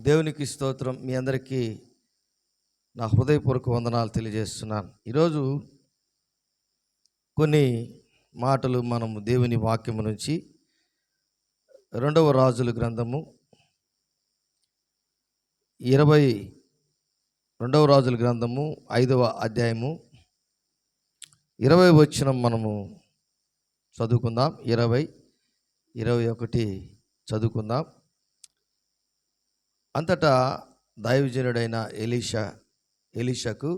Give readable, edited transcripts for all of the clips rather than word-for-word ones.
దేవునికి స్తోత్రం. మీ అందరికీ నా హృదయపూర్వక వందనాలు తెలియజేస్తున్నాను. ఈరోజు కొన్ని మాటలు మనము దేవుని వాక్యము నుంచి 2వ రాజుల గ్రంథము 22వ రాజుల గ్రంథము 5వ అధ్యాయము 20 వచనం మనము చదువుకుందాం. 20, 21 చదువుకుందాం. అంతటా దైవజనుడైన ఎలీషాకు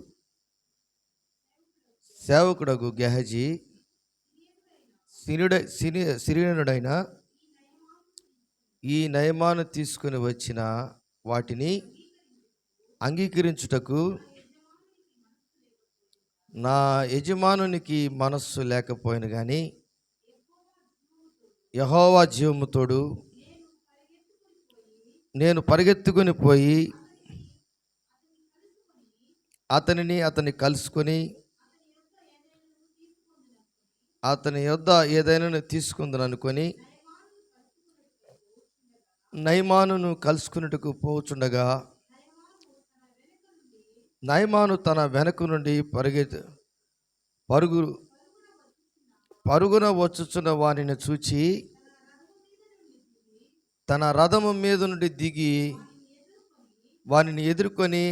సేవకుడగు గెహజీ సిరియనుడైన ఈ నయమాను తీసుకుని వచ్చిన వాటిని అంగీకరించుటకు నా యజమానునికి మనస్సు లేకపోయిన కానీ యెహోవా జీవము తోడు నేను పరిగెత్తుకుని పోయి అతన్ని కలుసుకొని అతని యొద్ద ఏదైనా తీసుకుందని అనుకొని నయమానును కలుసుకున్నట్టుకు పోచుండగా నయమాను తన వెనక నుండి పరుగున వచ్చుచున్న వానిని చూచి తన రథము మీద నుండి దిగి వానిని ఎదుర్కొని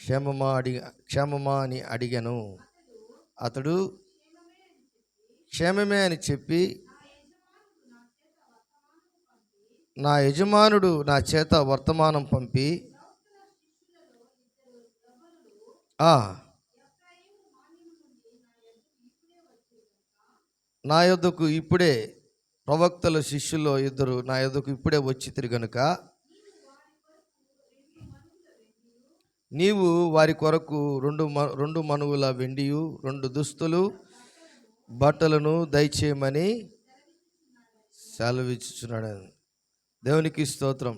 క్షేమమా అని అడిగాను. అతడు క్షేమమే అని చెప్పి నా యజమానుడు నా చేత వర్తమానం పంపి నా యొద్దకు ఇప్పుడే ప్రవక్తల శిష్యుల్లో 2 నా యొద్దకు ఇప్పుడే వచ్చితిరి గనుక నీవు వారి కొరకు 2 మనువుల వెండియు 2 దుస్తులు బట్టలను దయచేయమని సెలవిచ్చుచున్నాడు. దేవునికి స్తోత్రం.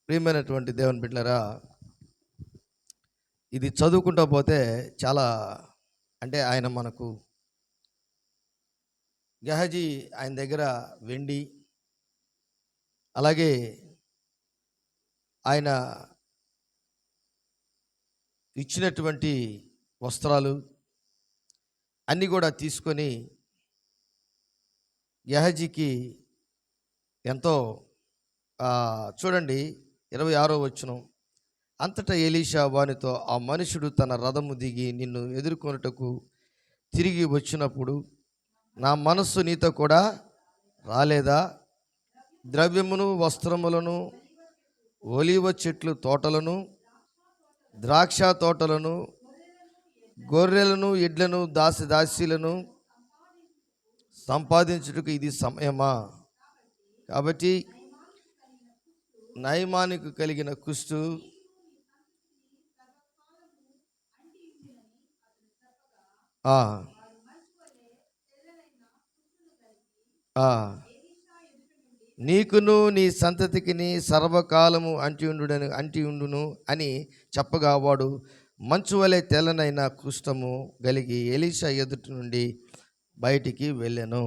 ప్రియమైనటువంటి దేవుని బిడ్డలారా, ఇది చదువుకుంటూ పోతే చాలా ఆయన మనకు గెహజీ ఆయన దగ్గర వెండి, అలాగే ఆయన ఇచ్చినటువంటి వస్త్రాలు అన్నీ కూడా తీసుకొని గెహజీకి ఎంతో చూడండి 26వ వచనం. అంతటా ఎలీషా వానితో, ఆ మనుషుడు తన రథము దిగి నిన్ను ఎదుర్కొనుటకు తిరిగి వచ్చినప్పుడు నా మనస్సు నీతో కూడా రాలేదా? ద్రవ్యమును వస్త్రములను ఒలీవ చెట్లు తోటలను ద్రాక్ష తోటలను గొర్రెలను ఎడ్లను దాసీలను సంపాదించుటకు ఇది సమయమా? కాబట్టి నయమానికి కలిగిన కుష్టు నీకును నీ సంతతికిని సర్వకాలము అంటి ఉండును అని చెప్పగా వాడు మంచు వలె తెల్లనైన కుష్టము కలిగి ఎలీషా ఎదుటి నుండి బయటికి వెళ్ళాను.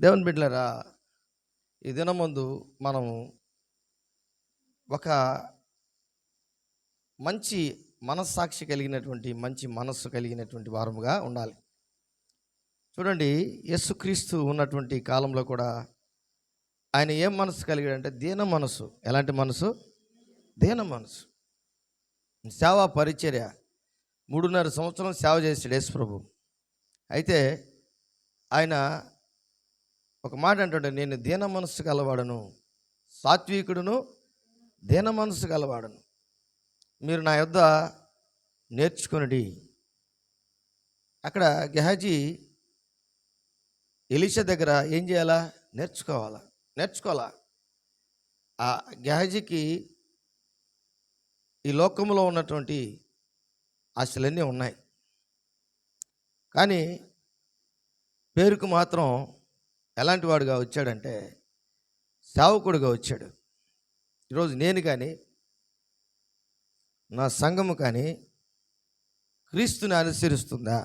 దేవుని బిడ్డలారా, ఈ దినమందు మనము ఒక మంచి మనస్సాక్షి కలిగినటువంటి మంచి మనస్సు కలిగినటువంటి వారముగా ఉండాలి. చూడండి, యేసుక్రీస్తు ఉన్నటువంటి కాలంలో కూడా ఆయన ఏం మనసు కలిగాడంటే దీన మనసు. ఎలాంటి మనసు? దీన మనసు. సేవా పరిచర్య 3.5 సంవత్సరం సేవ చేసాడు యేసు ప్రభు. అయితే ఆయన ఒక మాట అంటుంటే, నేను దీన మనస్సు గలవాడను, సాత్వికుడును, దీన మనస్సు గలవాడను, మీరు నా యొద్ద నేర్చుకొనుడి. అక్కడ గెహజీ ఎలీషా దగ్గర ఏం చేయాలా? నేర్చుకోవాలా. ఆ గెహజీకి ఈ లోకంలో ఉన్నటువంటి ఆశలన్నీ ఉన్నాయి, కానీ పేరుకు మాత్రం ఎలాంటి వాడుగా వచ్చాడంటే సేవకుడుగా వచ్చాడు. ఈరోజు నేను కానీ నా సంఘము కానీ క్రీస్తుని అనుసరిస్తుందా?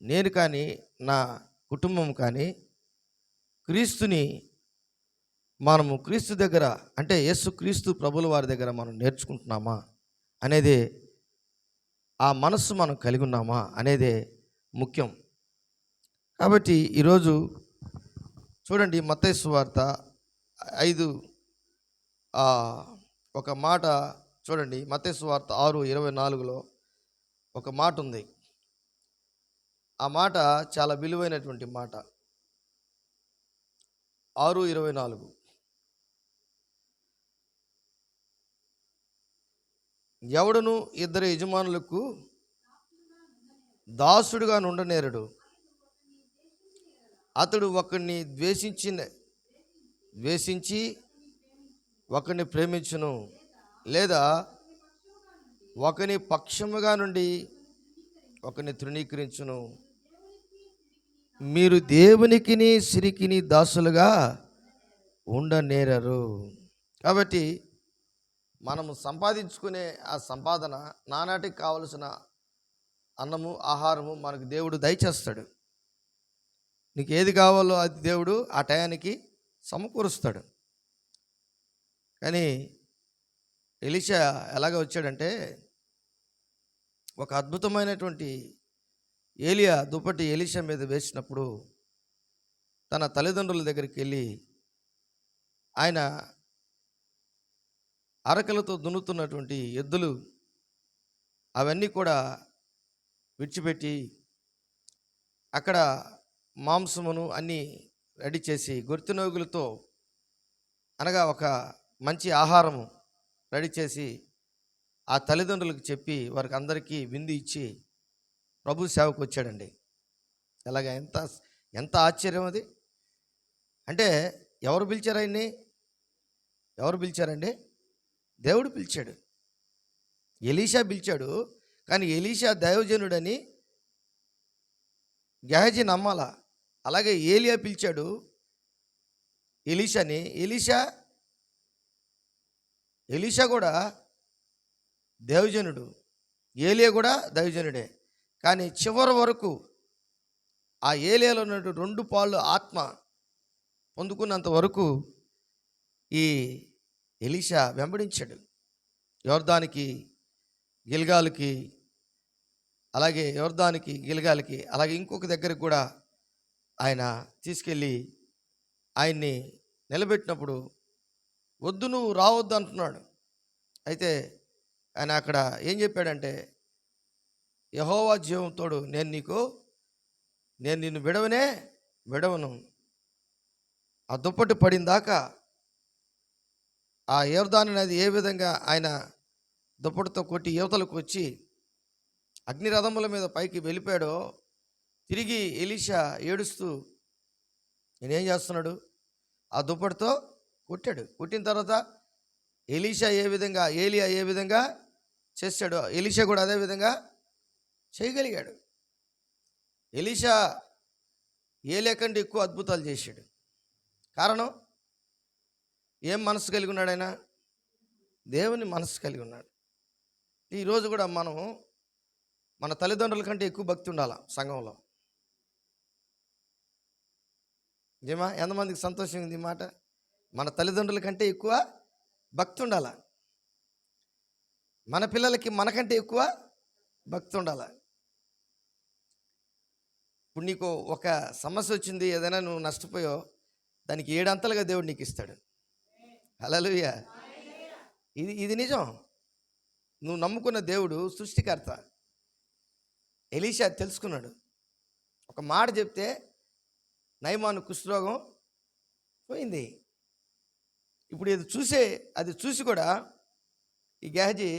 నేను కానీ నా కుటుంబం కానీ క్రీస్తుని మనము క్రీస్తు దగ్గర, అంటే యేసు క్రీస్తు ప్రభుల వారి దగ్గర మనం నేర్చుకుంటున్నామా అనేది, ఆ మనస్సు మనం కలిగి ఉన్నామా అనేదే ముఖ్యం. కాబట్టి ఈరోజు చూడండి, మత్తయి సువార్త 5 ఒక మాట చూడండి. మత్తయి సువార్త 6:24లో ఒక మాట ఉంది. ఆ మాట చాలా విలువైనటువంటి మాట. 6:24, ఎవడును ఇద్దరు యజమానులకు దాసుడుగా నుండనేరడు, అతడు ఒకరిని ద్వేషించి ఒకరిని ప్రేమించును, లేదా ఒకని పక్షముగా నుండి ఒకరిని తృణీకరించును. మీరు దేవునికిని సిరికిని దాసులుగా ఉండనేరరు. కాబట్టి మనము సంపాదించుకునే ఆ సంపాదన, నానాటికి కావలసిన అన్నము ఆహారము మనకు దేవుడు దయచేస్తాడు. నీకు ఏది కావాలో అది దేవుడు ఆ టయానికి సమకూరుస్తాడు. కానీ ఎలీషా ఎలాగ వచ్చాడంటే, ఒక అద్భుతమైనటువంటి ఏలియా దుప్పటి ఎలీషా మీద వేసినప్పుడు తన తల్లిదండ్రుల దగ్గరికి వెళ్ళి, ఆయన అరకలతో దున్నుతున్నటువంటి ఎద్దులు అవన్నీ కూడా విడిచిపెట్టి అక్కడ మాంసమును అన్నీ రెడీ చేసి గొర్తినోగులతో, అనగా ఒక మంచి ఆహారము రెడీ చేసి ఆ తల్లిదండ్రులకు చెప్పి వారికి అందరికీ విందు ఇచ్చి ప్రభు సేవకు వచ్చాడండి. ఎలాగ ఎంత ఎంత ఆశ్చర్యం అది! అంటే ఎవరు పిలిచారు ఆయన్ని? ఎవరు పిలిచారండి? దేవుడు పిలిచాడు. ఎలీషా పిలిచాడు. కానీ ఎలీషా దైవజనుడని గెహజీ నమ్మాల. అలాగే ఏలియా పిలిచాడు ఎలీషాని. ఎలీషా కూడా దైవజనుడు, ఏలియా కూడా దైవజనుడే. కానీ చివరి వరకు ఆ ఏలియాలో ఉన్నటువంటి 2 పాళ్ళు ఆత్మ పొందుకున్నంత వరకు ఈ ఎలీషా వెంబడించాడు. యోర్దానికి గిల్గాలుకి, అలాగే అలాగే ఇంకొక దగ్గరికి కూడా ఆయన తీసుకెళ్ళి ఆయన్ని నిలబెట్టినప్పుడు, వద్దు నువ్వు రావద్దు అంటున్నాడు. అయితే ఆయన అక్కడ ఏం చెప్పాడంటే, యెహోవా జీవంతోడు నేను నిన్ను విడవను, ఆ దుప్పటి పడిందాకా ఆ యోర్దాను నది ఏ విధంగా ఆయన దుప్పటితో కొట్టి యువతలకు వచ్చి అగ్నిరథముల మీద పైకి వెళ్ళిపోయాడో, తిరిగి ఎలీషా ఏడుస్తూ నేనేం చేస్తున్నాడు, ఆ దుప్పటితో కొట్టాడు. కొట్టిన తర్వాత ఏలియా ఏ విధంగా చేశాడో ఎలీషా కూడా అదే విధంగా చేయగలిగాడు. ఎలీషా ఏలియా కంటే ఎక్కువ అద్భుతాలు చేశాడు. కారణం, ఏం మనసు కలిగి ఉన్నాడు ఆయన? దేవుని మనసు కలిగి ఉన్నాడు. ఈరోజు కూడా మనం మన తల్లిదండ్రుల కంటే ఎక్కువ భక్తి ఉండాలి సంఘంలో. ఏమా, ఎంతమందికి సంతోషం ఉంది ఈ మాట? మన తల్లిదండ్రుల కంటే ఎక్కువ భక్తి ఉండాల. మన పిల్లలకి మనకంటే ఎక్కువ భక్తి ఉండాల. ఇప్పుడు నీకు ఒక సమస్య వచ్చింది, ఏదైనా నువ్వు నష్టపోయో, దానికి 7 అంతలుగా దేవుడు నీకు ఇస్తాడు. హల్లెలూయా! ఇది నిజం. నువ్వు నమ్ముకున్న దేవుడు సృష్టికర్త. ఎలీషా తెలుసుకున్నాడు. ఒక మాట చెప్తే నయమాను కుష్ఠరోగం పోయింది. ఇప్పుడు అది చూసి కూడా ఈ గెహజీ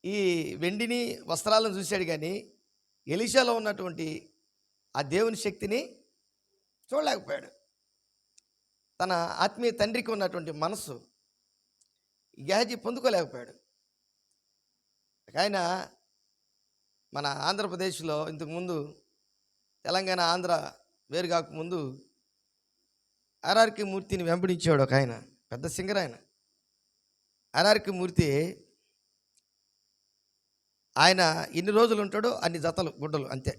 ఈ వెండిని వస్త్రాలను చూశాడు, కానీ ఎలీషాలో ఉన్నటువంటి ఆ దేవుని శక్తిని చూడలేకపోయాడు. తన ఆత్మీయ తండ్రికి ఉన్నటువంటి మనసు గెహజీ పొందుకోలేకపోయాడు. ఆయన మన ఆంధ్రప్రదేశ్లో ఇంతకుముందు, తెలంగాణ ఆంధ్ర వేరు కాకముందు ఆర్ఆర్కే మూర్తిని వెంబడించేవాడు ఒక ఆయన, పెద్ద సింగర్ ఆయన. ఆర్ఆర్కే మూర్తి ఆయన ఎన్ని రోజులు ఉంటాడో అన్ని జతలు గుడ్డలు అంతే.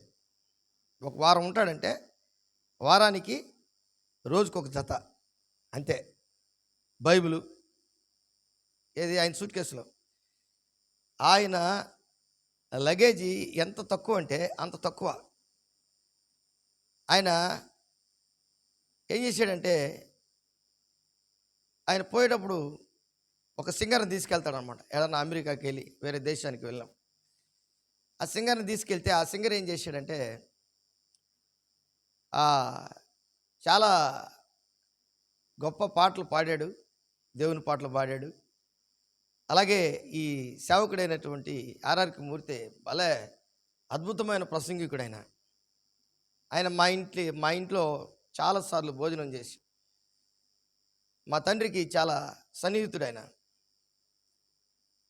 ఒక వారం ఉంటాడంటే వారానికి రోజుకొక జత. అంతే. బైబిలు ఏది ఆయన సూట్ కేసులో. ఆయన లగేజీ ఎంత తక్కువ అంటే అంత తక్కువ. ఆయన ఏం చేశాడంటే, ఆయన పోయేటప్పుడు ఒక సింగర్‌ని తీసుకెళ్తాడనమాట. ఏదన్నా అమెరికాకి వెళ్ళి వేరే దేశానికి వెళ్ళాం. ఆ సింగర్‌ని తీసుకెళ్తే ఆ సింగర్ ఏం చేశాడంటే, చాలా గొప్ప పాటలు పాడాడు. దేవుని పాటలు పాడాడు. అలాగే ఈ సేవకుడైనటువంటి ఆర్ఆర్‌కి మూర్తి భలే అద్భుతమైన ప్రసంగికుడైన. ఆయన మా ఇంట్లో చాలాసార్లు భోజనం చేసి, మా తండ్రికి చాలా సన్నిహితుడైన.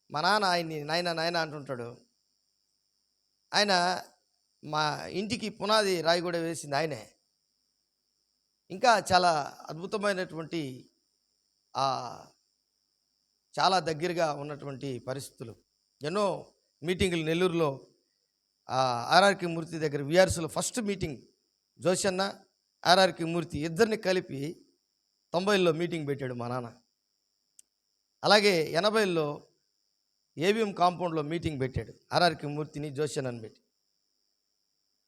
మా నాన్న ఆయన్ని నాయన నాయన అంటుంటాడు. ఆయన మా ఇంటికి పునాది రాయి కూడా వేసింది ఆయనే. ఇంకా చాలా అద్భుతమైనటువంటి చాలా దగ్గరగా ఉన్నటువంటి పరిస్థితులు. ఎన్నో మీటింగులు నెల్లూరులో ఆర్ఆర్‌కి మూర్తి దగ్గర విఆర్‌సీలో ఫస్ట్ మీటింగ్ జోషన్న, ఆర్ఆర్‌కి మూర్తి ఇద్దరిని కలిపి 90లో మీటింగ్ పెట్టాడు మా నాన్న. అలాగే 80లో ఏవిఎం కాంపౌండ్లో మీటింగ్ పెట్టాడు. ఆర్ఆర్‌కి మూర్తిని జోషన్నని పెట్టి.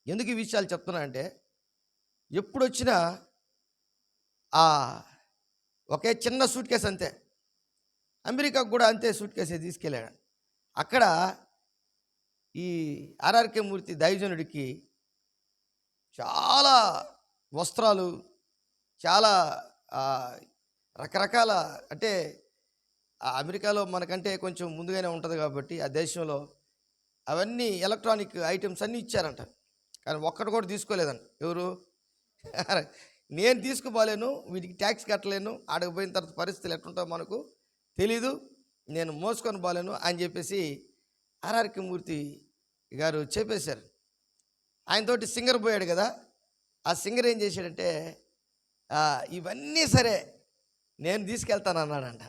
ఎందుకు ఈ విషయాలు చెప్తున్నా అంటే, ఎప్పుడొచ్చినా ఒకే చిన్న సూట్ కేసు అంతే. అమెరికాకు కూడా అంతే సూట్ కేసే తీసుకెళ్ళాడు. అక్కడ ఈ ఆర్ఆర్‌కే మూర్తి దైవజనుడికి చాలా వస్త్రాలు, చాలా రకరకాల, అంటే అమెరికాలో మనకంటే కొంచెం ముందుగానే ఉంటుంది కాబట్టి ఆ దేశంలో అవన్నీ ఎలక్ట్రానిక్ ఐటమ్స్ అన్నీ ఇచ్చారంట. కానీ ఒక్కటి కూడా తీసుకోలేదంట. ఎవరు? నేను తీసుకుపోలేను, వీటికి ట్యాక్స్ కట్టలేను, ఆడకపోయిన తర్వాత పరిస్థితులు ఎట్లుంటాయో మనకు తెలీదు, నేను మోసుకొని పోలేను అని చెప్పేసి ఆర్ఆర్‌కే మూర్తి గారు చెప్పేశారు. ఆయనతోటి సింగర్ పోయాడు కదా, ఆ సింగర్ ఏం చేశాడంటే, ఇవన్నీ సరే నేను తీసుకెళ్తాను అన్నాడంట.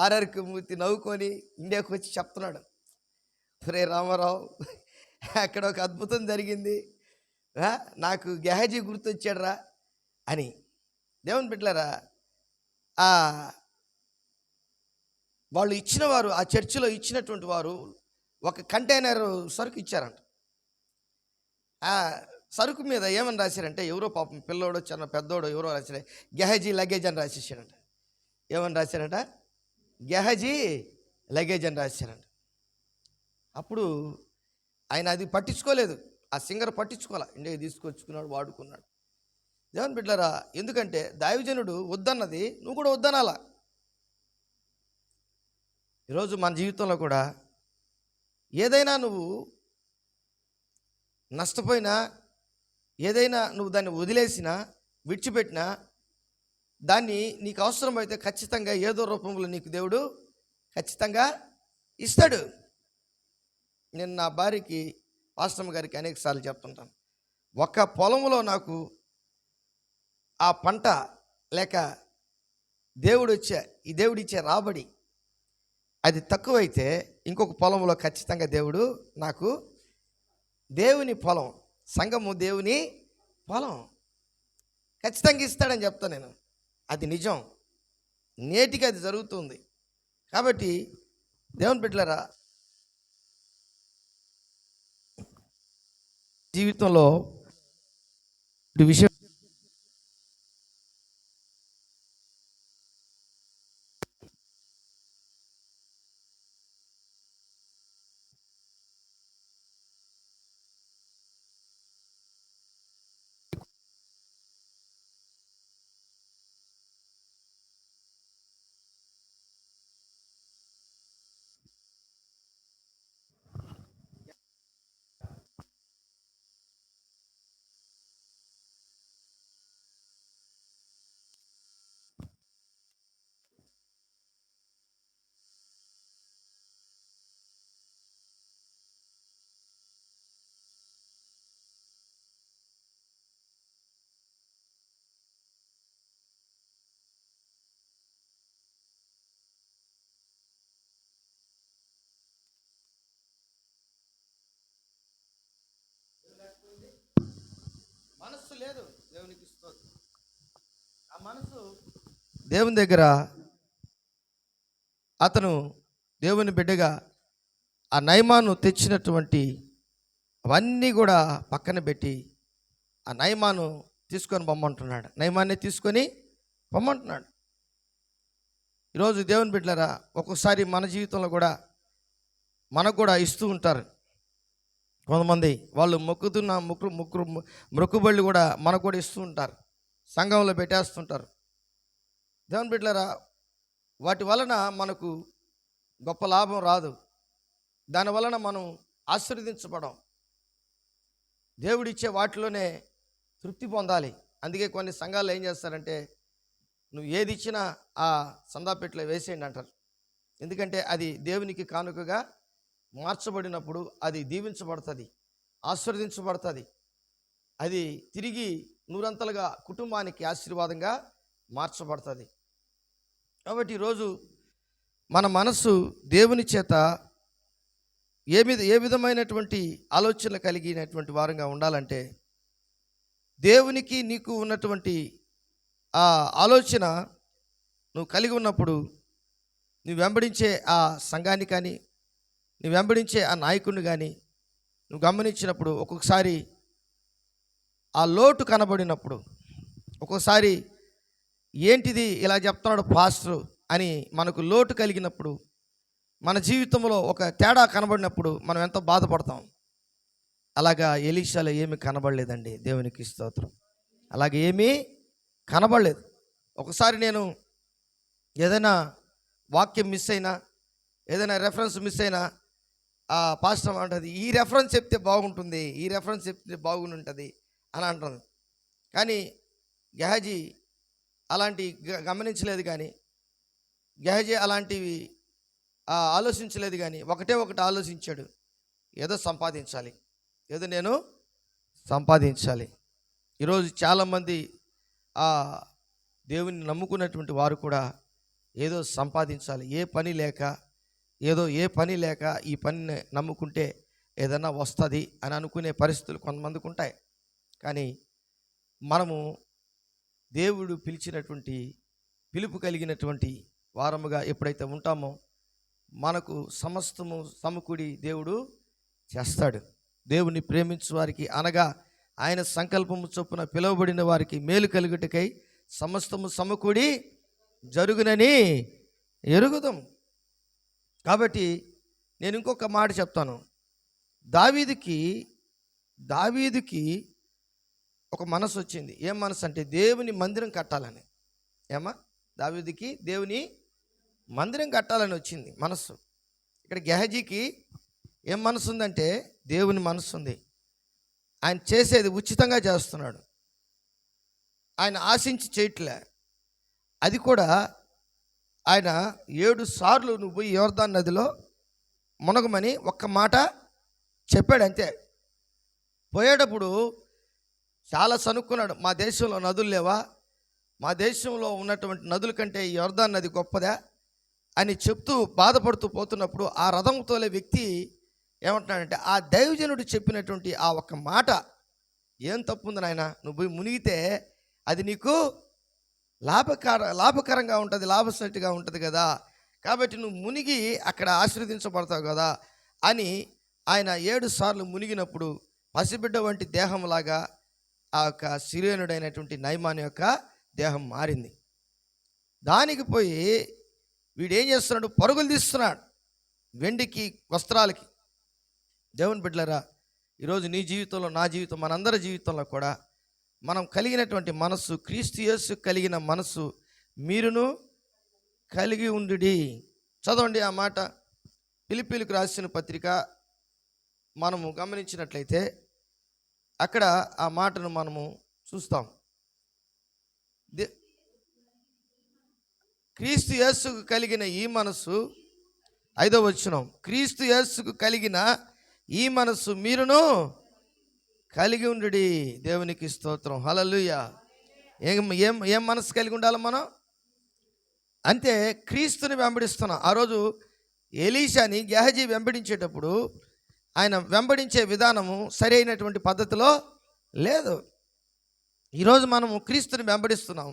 ఆర్ఆర్‌కే మూర్తి నవ్వుకొని ఇండియాకు వచ్చి చెప్తున్నాడు, రే రామారావు, అక్కడ ఒక అద్భుతం జరిగింది, నాకు గెహజీ గుర్తొచ్చాడురా అని. దేవుని బిడ్డలారా, వాళ్ళు ఇచ్చిన వారు, ఆ చర్చిలో ఇచ్చినటువంటి వారు ఒక కంటైనర్ సరుకు ఇచ్చారంట. ఆ సరుకు మీద ఏమని రాశారంటే, ఎవరో పాపం పిల్లోడో చిన్న పెద్దోడో ఎవరో రాశారు, గెహజీ లగేజ్ అని రాసేసారంట. ఏమని రాశారంట? గెహజీ లగేజ్ అని రాశారంట. అప్పుడు ఆయన అది పట్టించుకోలేదు, ఆ సింగర్ పట్టించుకోలే, ఇండియాకి తీసుకొచ్చుకున్నాడు, వాడుకున్నాడు. దేవుని బిడ్డలారా, ఎందుకంటే దైవజనుడు వద్దన్నది నువ్వు కూడా వద్దనాలా. ఈరోజు మన జీవితంలో కూడా ఏదైనా నువ్వు నష్టపోయినా, ఏదైనా నువ్వు దాన్ని వదిలేసినా, విడిచిపెట్టినా, దాన్ని నీకు అవసరమైతే ఖచ్చితంగా ఏదో రూపంలో నీకు దేవుడు ఖచ్చితంగా ఇస్తాడు. నేను నా భార్యకి, పాస్టమ్ గారికి అనేకసార్లు చెప్తుంటాను, ఒక పొలంలో నాకు ఆ పంట లేక దేవుడిచ్చే రాబడి అది తక్కువైతే, ఇంకొక పొలంలో ఖచ్చితంగా దేవుడు నాకు, దేవుని పొలం, సంఘము దేవుని పొలం ఖచ్చితంగా ఇస్తాడని చెప్తాను నేను. అది నిజం, నేటికి అది జరుగుతుంది. కాబట్టి దేవుని బిడ్డలారా, జీవితంలో ఈ విషయం మనస్సు లేదు దేవునికి ఇస్తుంది. ఆ మనసు దేవుని దగ్గర అతను దేవుని బిడ్డగా ఆ నయమాను తెచ్చినటువంటి అవన్నీ కూడా పక్కన పెట్టి ఆ నయమాను తీసుకొని పొమ్మంటున్నాడు. నయమాన్ని తీసుకొని పొమ్మంటున్నాడు. ఈరోజు దేవుని బిడ్డలారా, ఒక్కొక్కసారి మన జీవితంలో కూడా మనకు కూడా ఇస్తూ ఉంటారు కొంతమంది. వాళ్ళు మొక్కుతున్న మొక్కుబళ్ళు కూడా మనకు కూడా ఇస్తూ ఉంటారు, సంఘంలో పెట్టేస్తుంటారు. దేవుని బిడ్డలారా, వాటి వలన మనకు గొప్ప లాభం రాదు. దాని వలన మనం ఆశీర్వదించబడం. దేవుడిచ్చే వాటిలోనే తృప్తి పొందాలి. అందుకే కొన్ని సంఘాలు ఏం చేస్తారంటే, నువ్వు ఏది ఇచ్చినా ఆ సందాపెట్లో వేసేయండి అంటారు. ఎందుకంటే అది దేవునికి కానుకగా మార్చబడినప్పుడు అది దీవించబడుతుంది, ఆశీర్వదించబడుతుంది. అది తిరిగి నూరంతలుగా కుటుంబానికి ఆశీర్వాదంగా మార్చబడుతుంది. కాబట్టి ఈరోజు మన మనస్సు దేవుని చేత ఏ విధమైనటువంటి ఆలోచనలు కలిగినటువంటి వారంగా ఉండాలంటే, దేవునికి నీకు ఉన్నటువంటి ఆ ఆలోచన నువ్వు కలిగి ఉన్నప్పుడు నువ్వు వెంబడించే ఆ సంఘాన్ని కానీ, నువ్వు వెంబడించే ఆ నాయకుడిని కానీ నువ్వు గమనించినప్పుడు, ఒక్కొక్కసారి ఆ లోటు కనబడినప్పుడు, ఒక్కొక్కసారి ఏంటిది ఇలా చెప్తున్నాడు పాస్టర్ అని మనకు లోటు కలిగినప్పుడు, మన జీవితంలో ఒక తేడా కనబడినప్పుడు మనం ఎంతో బాధపడతాం. అలాగా ఎలీషాలో ఏమీ కనబడలేదండి. దేవునికి స్తోత్రం. అలాగే ఏమీ కనబడలేదు. ఒకసారి నేను ఏదైనా వాక్యం మిస్ అయినా, ఏదైనా రెఫరెన్స్ మిస్ అయినా, ఆ పాస్టర్ అంటుంది, ఈ రెఫరెన్స్ చెప్తే బాగుంటుంది, ఈ రెఫరెన్స్ చెప్తే బాగుండి ఉంటుంది అని అంటుంది. కానీ గెహజీ అలాంటి గమనించలేదు, కానీ గెహజీ అలాంటివి ఆలోచించలేదు. కానీ ఒకటే ఒకటి ఆలోచించాడు, ఏదో సంపాదించాలి, ఏదో నేను సంపాదించాలి. ఈరోజు చాలామంది దేవుని నమ్ముకున్నటువంటి వారు కూడా ఏదో సంపాదించాలి, ఏ పని లేక ఈ పనిని నమ్ముకుంటే ఏదన్నా వస్తుంది అని అనుకునే పరిస్థితులు కొంతమందికి ఉంటాయి. కానీ మనము దేవుడు పిలిచినటువంటి పిలుపు కలిగినటువంటి వారముగా ఎప్పుడైతే ఉంటామో మనకు సమస్తము సమకూడి దేవుడు చేస్తాడు. దేవుని ప్రేమించు వారికి, అనగా ఆయన సంకల్పము చొప్పున పిలువబడిన వారికి మేలు కలుగుటకై సమస్తము సమకూడి జరుగునని ఎరుగుదాం. కాబట్టి నేను ఇంకొక మాట చెప్తాను. దావీదుకి ఒక మనసు వచ్చింది. ఏం మనసు అంటే, దేవుని మందిరం కట్టాలని. దావీదుకి దేవుని మందిరం కట్టాలని వచ్చింది మనస్సు. ఇక్కడ గెహజీకి ఏం మనసు ఉందంటే, దేవుని మనసు ఉంది. ఆయన చేసేది ఉచితంగా చేస్తున్నాడు, ఆయన ఆశించి చేయట్లే. అది కూడా ఆయన 7 సార్లు నువ్వు పోయి యోర్దాను నదిలో మునగమని ఒక్క మాట చెప్పాడు అంతే. పోయేటప్పుడు చాలా సనుక్కున్నాడు, మా దేశంలో నదులు లేవా, మా దేశంలో ఉన్నటువంటి నదుల కంటే ఈ యోర్దాను నది గొప్పదా అని చెప్తూ బాధపడుతూ పోతున్నప్పుడు ఆ రథం తోలే వ్యక్తి ఏమంటున్నాడంటే, ఆ దైవజనుడు చెప్పినటువంటి ఆ ఒక్క మాట, ఏం తప్పు ఉంది నాయన, నువ్వు పోయి మునిగితే అది నీకు లాభకరంగా ఉంటుంది, లాభసాటిగా ఉంటుంది కదా, కాబట్టి నువ్వు మునిగి అక్కడ ఆశీర్వదించబడతావు కదా అని ఆయన 7 సార్లు మునిగినప్పుడు పసిబిడ్డ వంటి దేహంలాగా ఆ యొక్క సిరియనుడైనటువంటి నయమాను యొక్క దేహం మారింది. దానికి పోయి వీడేం చేస్తున్నాడు, పరుగులు తీస్తున్నాడు వెండికి, వస్త్రాలకి. దేవుని బిడ్డలారా, ఈరోజు నీ జీవితంలో, నా జీవితం, మనందరి జీవితంలో కూడా మనం కలిగినటువంటి మనస్సు, క్రీస్తు యేసు కలిగిన మనస్సు మీరును కలిగి ఉండుడి. చదవండి ఆ మాట. ఫిలిప్పీయులకు రాసిన పత్రిక మనము గమనించినట్లయితే అక్కడ ఆ మాటను మనము చూస్తాం. క్రీస్తు యేసుకు కలిగిన ఈ మనస్సు, 5వ వచనం, క్రీస్తు యేసుకు కలిగిన ఈ మనస్సు మీరును కలిగి ఉండుడి. దేవునికి స్తోత్రం, హల్లెలూయా. ఏం మనసు కలిగి ఉండాలి మనం అంటే, క్రీస్తుని వెంబడిస్తున్నాం. ఆ రోజు ఎలీషాని గెహజీ వెంబడించేటప్పుడు ఆయన వెంబడించే విధానము సరైనటువంటి పద్ధతిలో లేదు. ఈరోజు మనము క్రీస్తుని వెంబడిస్తున్నాం.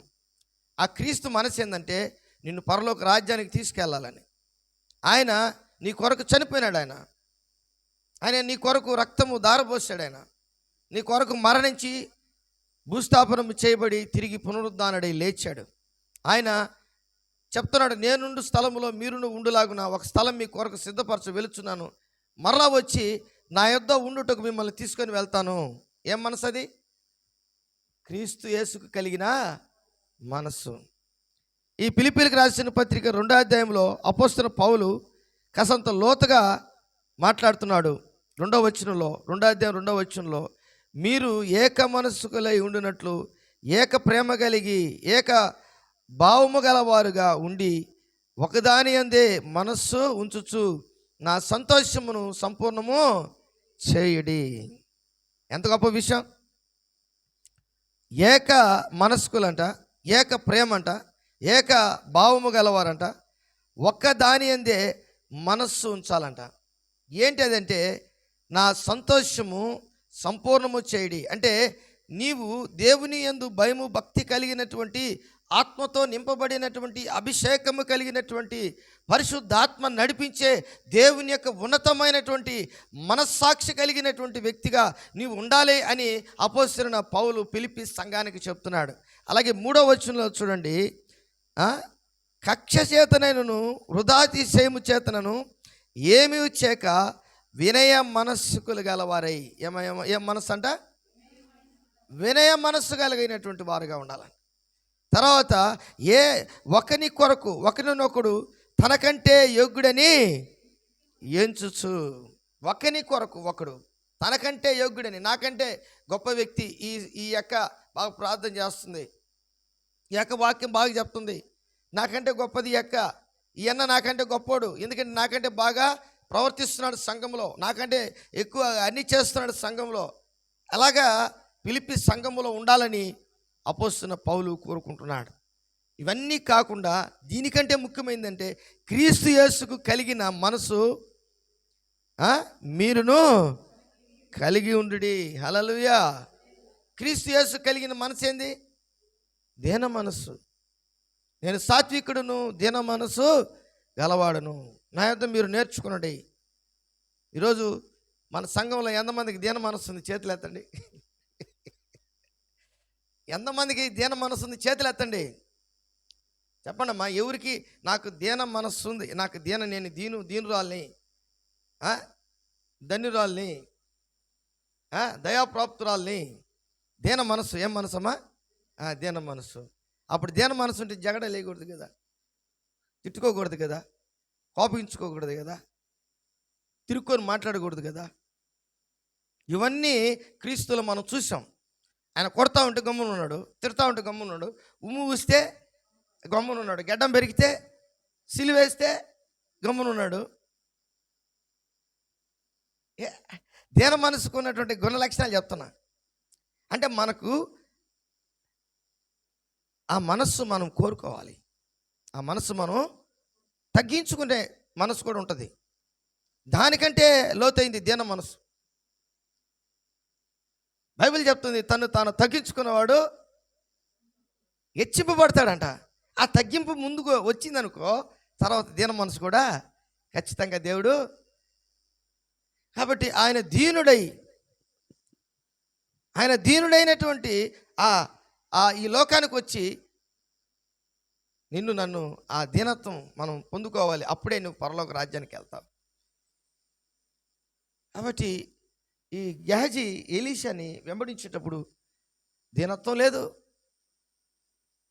ఆ క్రీస్తు మనసు ఏంటంటే నిన్ను పరలోక రాజ్యానికి తీసుకెళ్ళాలని. ఆయన నీ కొరకు చనిపోయినాడు. ఆయన నీ కొరకు రక్తము దారపోసాడు. ఆయన నీ కొరకు మరణించి భూస్థాపనం చేయబడి తిరిగి పునరుద్ధానుడై లేచాడు. ఆయన చెప్తున్నాడు, నేనుండు స్థలములో మీరును ఉండులాగున ఒక స్థలం మీ కొరకు సిద్ధపరచ వెలుచున్నాను, మరలా వచ్చి నా యొద్ద ఉండుటకు మిమ్మల్ని తీసుకొని వెళ్తాను. ఏం మనసు అది? క్రీస్తు యేసుకు కలిగిన మనస్సు. ఈ ఫిలిప్పీయులకు రాసిన పత్రిక 2వ అధ్యాయంలో అపోస్తలుడైన పౌలు కాసంత లోతుగా మాట్లాడుతున్నాడు. 2వ వచనంలో, 2వ అధ్యాయం 2వ వచనంలో, మీరు ఏక మనస్సుకులై ఉండినట్లు ఏక ప్రేమ కలిగి ఏక భావము గలవారుగా ఉండి ఒకదాని అందే మనస్సు ఉంచుచు నా సంతోషమును సంపూర్ణము చేయుడి. ఎంత గొప్ప విషయం! ఏక మనస్కులంట, ఏక ప్రేమ అంట, ఏక భావము గలవారంట, ఒక్క దాని అందే మనస్సు ఉంచాలంట. ఏంటి అదంటే నా సంతోషము సంపూర్ణము చేయడి. అంటే నీవు దేవుని యందు భయము భక్తి కలిగినటువంటి, ఆత్మతో నింపబడినటువంటి, అభిషేకము కలిగినటువంటి, పరిశుద్ధాత్మ నడిపించే దేవుని యొక్క ఉన్నతమైనటువంటి మనస్సాక్షి కలిగినటువంటి వ్యక్తిగా నీవు ఉండాలి అని అపోస్తలుడైన పౌలు ఫిలిప్పీ సంఘానికి చెప్తున్నాడు. అలాగే 3వ వచనంలో చూడండి, కక్ష చేతనైనను వృధాతిశయము చేతనను ఏమీ చేక వినయ మనస్సుకులు గలవారై. ఏం మనస్సు అంట? వినయ మనస్సు కలిగినటువంటి వారుగా ఉండాలని. తర్వాత ఒకని కొరకు ఒకరినొకడు తనకంటే యోగ్యుడని ఎంచుచు. ఒకని కొరకు ఒకడు తనకంటే యోగ్యుడని, నాకంటే గొప్ప వ్యక్తి ఈ యొక్క బాగా ప్రార్థన చేస్తుంది, ఈ యొక్క వాక్యం బాగా చెప్తుంది, నాకంటే గొప్పది ఈ అన్న నాకంటే గొప్పోడు, ఎందుకంటే నాకంటే బాగా ప్రవర్తిస్తున్నాడు సంఘంలో, నాకంటే ఎక్కువ అన్ని చేస్తున్నాడు సంఘంలో. అలాగా ఫిలిప్పీ సంఘంలో ఉండాలని అపోస్తలుడైన పౌలు కోరుకుంటున్నాడు. ఇవన్నీ కాకుండా దీనికంటే ముఖ్యమైనదంటే క్రీస్తు యేసుకు కలిగిన మనసు మీరును కలిగి ఉండుడి. హల్లెలూయా. క్రీస్తు యేసు కలిగిన మనసు ఏంది? దీన మనస్సు. నేను సాత్వికుడును దీన మనసు గలవాడును, నా యొద్ద మీరు నేర్చుకునండి. ఈరోజు మన సంఘంలో ఎంతమందికి దీన మనసు ఉంది? చేతులు ఎత్తండి. ఎంతమందికి దీన మనసు ఉంది? చేతులు ఎత్తండి. చెప్పండి అమ్మా, ఎవరికి నాకు దీన మనస్సు ఉంది, నాకు నేను దీనురాల్ని, ధన్యురాల్ని, దయాప్రాప్తురాల్ని. దీన మనస్సు. ఏం మనసు అమ్మా? దీన మనస్సు. అప్పుడు దీన మనసు ఉంటే జగడ లేకూడదు కదా, తిట్టుకోకూడదు కదా, కోపించుకోకూడదు కదా, తిరుక్కొని మాట్లాడకూడదు కదా. ఇవన్నీ క్రీస్తులో మనం చూసాం. ఆయన కొడతా ఉంటే గమ్మున ఉన్నాడు, తిడతా ఉంటే గమ్మున ఉన్నాడు, ఉమ్ము ఊస్తే గమ్మున ఉన్నాడు, గడ్డం పెరిగితే సిలువేస్తే గమ్మున ఉన్నాడు. దీన మనసుకు ఉన్నటువంటి గుణ లక్షణాలు చెప్తున్నా. అంటే మనకు ఆ మనస్సు మనం కోరుకోవాలి, ఆ మనస్సు మనం తగ్గించుకునే మనసు కూడా ఉంటుంది. దానికంటే లోతైంది దీన మనసు. బైబిల్ చెప్తుంది, తను తాను తగ్గించుకున్నవాడు హెచ్చింపబడతాడంట. ఆ తగ్గింపు ముందుకు వచ్చిందనుకో, తర్వాత దీన మనసు కూడా ఖచ్చితంగా దేవుడు. కాబట్టి ఆయన దీనుడైనటువంటి ఈ లోకానికి వచ్చి నన్ను ఆ దీనత్వం మనం పొందుకోవాలి, అప్పుడే నువ్వు పరలోక రాజ్యానికి వెళ్తావు. కాబట్టి ఈ గెహజీ ఎలీషాని వెంబడించేటప్పుడు దీనత్వం లేదు,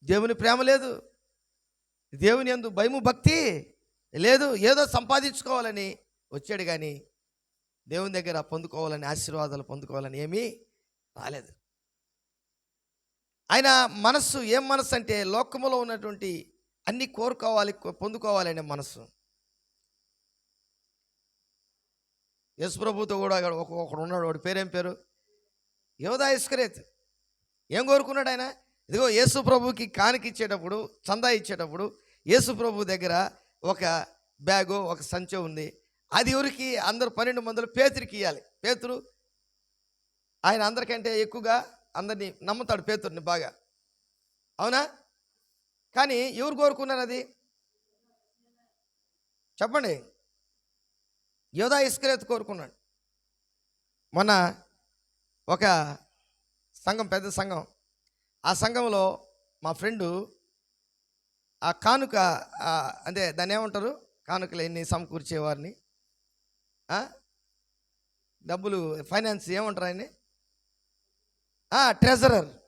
దేవుని ప్రేమ లేదు, దేవుని యందు భయము భక్తి లేదు. ఏదో సంపాదించుకోవాలని వచ్చాడు కానీ దేవుని దగ్గర పొందుకోవాలని, ఆశీర్వాదాలు పొందుకోవాలని ఏమీ రాలేదు. ఆయన మనస్సు ఏం మనస్సు అంటే లోకములో ఉన్నటువంటి అన్ని కోరుకోవాలి, పొందుకోవాలనే మనస్సు. యేసుప్రభుతో కూడా ఒకడు ఉన్నాడు, వాడి పేరేం పేరు? యోధా ఇస్కరియోతు. ఏం కోరుకున్నాడు ఆయన? ఇదిగో యేసు ప్రభుకి కానుక ఇచ్చేటప్పుడు, చందా ఇచ్చేటప్పుడు యేసు ప్రభు దగ్గర ఒక బ్యాగో ఒక సంచో ఉంది. అది ఎవరికి? అందరూ 12 మందిలో పేతురికి ఇవ్వాలి. పేతురు ఆయన అందరికంటే ఎక్కువగా అందరినీ నమ్ముతాడు, పేతుర్ని బాగా. అవునా? కానీ ఎవరు కోరుకున్నారు అది? చెప్పండి. యోధా ఇస్కరియోతు కోరుకున్నాడు. మొన్న ఒక సంఘం, పెద్ద సంఘం, ఆ సంఘంలో మా ఫ్రెండు ఆ కానుక, అంటే దాన్ని ఏమంటారు, కానుకలు ఎన్ని సమకూర్చేవారిని, డబ్బులు ఫైనాన్స్ ఏమంటారు ఆయన్ని,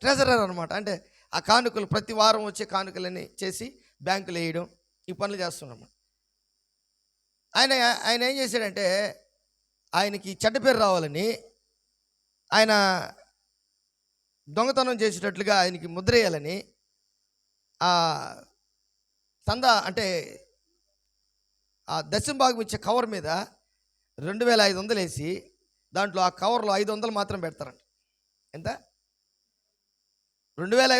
ట్రెజరర్ అనమాట. అంటే ఆ కానుకలు ప్రతి వారం వచ్చే కానుకలన్నీ చేసి బ్యాంకులు వేయడం, ఈ పనులు చేస్తున్నాం. ఆయన ఆయన ఏం చేశాడంటే, ఆయనకి చెడ్డ పేరు రావాలని ఆయన దొంగతనం చేసేటట్లుగా ఆయనకి ముద్ర వేయాలని ఆ చందా, అంటే ఆ దశమ భాగం ఇచ్చే కవర్ మీద 2500 వేసి దాంట్లో ఆ కవర్లో 500 మాత్రం పెడతారంట. ఎంత? 2500